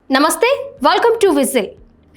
నమస్తే, welcome to whistle.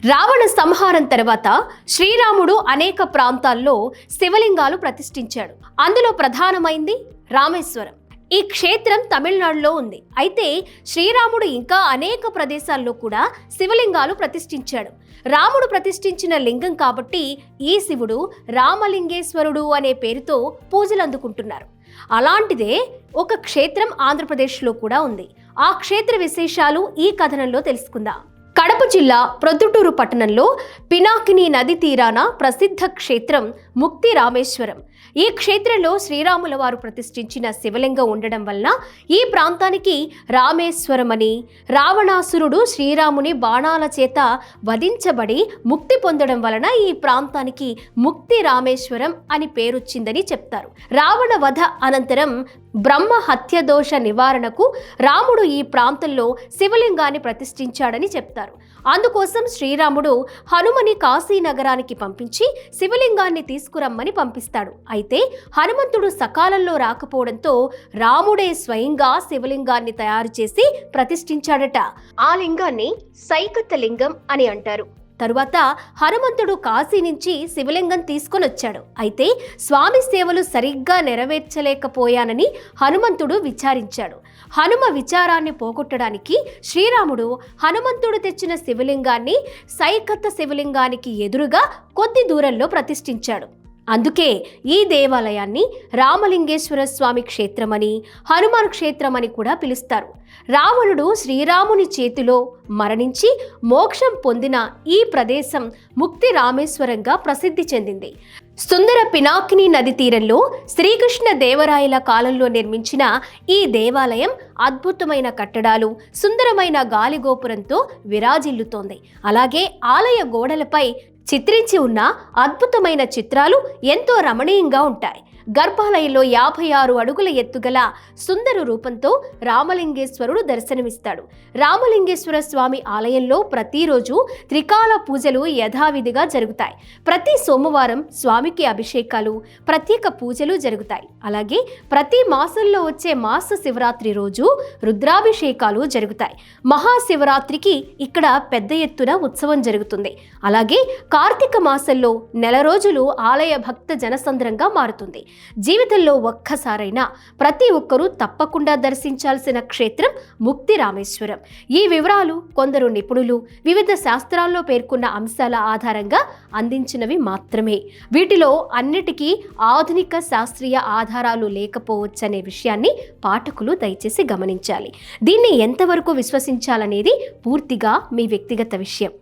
Ravana సంహారం తర్వాత శ్రీరాముడు అనేక ప్రాంతాల్లో శివలింగాలు ప్రతిష్ఠించాడు. అందులో ప్రధానమైంది రామేశ్వరం. ఈ క్షేత్రం తమిళనాడులో ఉంది. అయితే శ్రీరాముడు ఇంకా అనేక ప్రదేశాల్లో కూడా శివలింగాలు ప్రతిష్ఠించాడు. రాముడు ప్రతిష్ఠించిన లింగం కాబట్టి ఈ శివుడు రామలింగేశ్వరుడు అనే పేరుతో పూజలు అందుకుంటున్నారు. అలాంటిదే ఒక క్షేత్రం ఆంధ్రప్రదేశ్లో కూడా ఉంది. ఆ క్షేత్ర విశేషాలు ఈ కథనంలో తెలుసుకుందాం. కడప జిల్లా ప్రొద్దుటూరు పట్టణంలో పినాకిని నది తీరాన ప్రసిద్ధ క్షేత్రం ముక్తి రామేశ్వరం. ఈ క్షేత్రంలో శ్రీరాముల వారు ప్రతిష్ఠించిన శివలింగం ఉండడం వలన ఈ ప్రాంతానికి రామేశ్వరం అని, రావణాసురుడు శ్రీరాముని బాణాల చేత వధించబడి ముక్తి పొందడం వలన ఈ ప్రాంతానికి ముక్తి రామేశ్వరం అని పేరొచ్చిందని చెప్తారు. రావణ వధ అనంతరం బ్రహ్మ హత్య దోష నివారణకు రాముడు ఈ ప్రాంతంలో శివలింగాన్ని ప్రతిష్ఠించాడని చెప్తారు. అందుకోసం శ్రీరాముడు హనుమని కాశీ నగరానికి పంపించి శివలింగాన్ని తీసుకురమ్మని పంపిస్తాడు. అయితే హనుమంతుడు సకాలంలో రాకపోవడంతో రాముడే స్వయంగా శివలింగాన్ని తయారు చేసి ప్రతిష్ఠించాడట. ఆ లింగాన్ని సైకత లింగం అని అంటారు. తరువాత హనుమంతుడు కాశీ నుంచి శివలింగం తీసుకొని వచ్చాడు. అయితే స్వామి సేవలు సరిగ్గా నెరవేర్చలేకపోయానని హనుమంతుడు విచారించాడు. హనుమ విచారాన్ని పోగొట్టడానికి శ్రీరాముడు హనుమంతుడు తెచ్చిన శివలింగాన్ని సైకత శివలింగానికి ఎదురుగా కొద్ది దూరంలో ప్రతిష్ఠించాడు. అందుకే ఈ దేవాలయాన్ని రామలింగేశ్వర స్వామి క్షేత్రమని, హనుమాన్ క్షేత్రమని కూడా పిలుస్తారు. రావణుడు శ్రీరాముని చేతిలో మరణించి మోక్షం పొందిన ఈ ప్రదేశం ముక్తి రామేశ్వరంగా ప్రసిద్ధి చెందింది. సుందర పినాకిని నది తీరంలో శ్రీకృష్ణ దేవరాయల కాలంలో నిర్మించిన ఈ దేవాలయం అద్భుతమైన కట్టడాలు, సుందరమైన గాలిగోపురంతో విరాజిల్లుతోంది. అలాగే ఆలయ గోడలపై చిత్రించి ఉన్న అద్భుతమైన చిత్రాలు ఎంతో రమణీయంగా ఉంటాయి. గర్భాలయంలో 56 అడుగుల ఎత్తుగల సుందర రూపంతో రామలింగేశ్వరుడు దర్శనమిస్తాడు. రామలింగేశ్వర స్వామి ఆలయంలో ప్రతిరోజు త్రికాల పూజలు యథావిధిగా జరుగుతాయి. ప్రతి సోమవారం స్వామికి అభిషేకాలు, ప్రత్యేక పూజలు జరుగుతాయి. అలాగే ప్రతి మాసంలో వచ్చే మాస శివరాత్రి రోజు రుద్రాభిషేకాలు జరుగుతాయి. మహాశివరాత్రికి ఇక్కడ పెద్ద ఎత్తున ఉత్సవం జరుగుతుంది. అలాగే కార్తీక మాసంలో నెల రోజులు ఆలయ భక్త జనసంద్రంగా మారుతుంది. జీవితంలో ఒక్కసారైనా ప్రతి ఒక్కరూ తప్పకుండా దర్శించాల్సిన క్షేత్రం ముక్తి రామేశ్వరం. ఈ వివరాలు కొందరు నిపుణులు వివిధ శాస్త్రాల్లో పేర్కొన్న అంశాల ఆధారంగా అందించినవి మాత్రమే. వీటిలో అన్నిటికీ ఆధునిక శాస్త్రీయ ఆధారాలు లేకపోవచ్చనే విషయాన్ని పాఠకులు దయచేసి గమనించాలి. దీన్ని ఎంతవరకు విశ్వసించాలనేది పూర్తిగా మీ వ్యక్తిగత విషయం.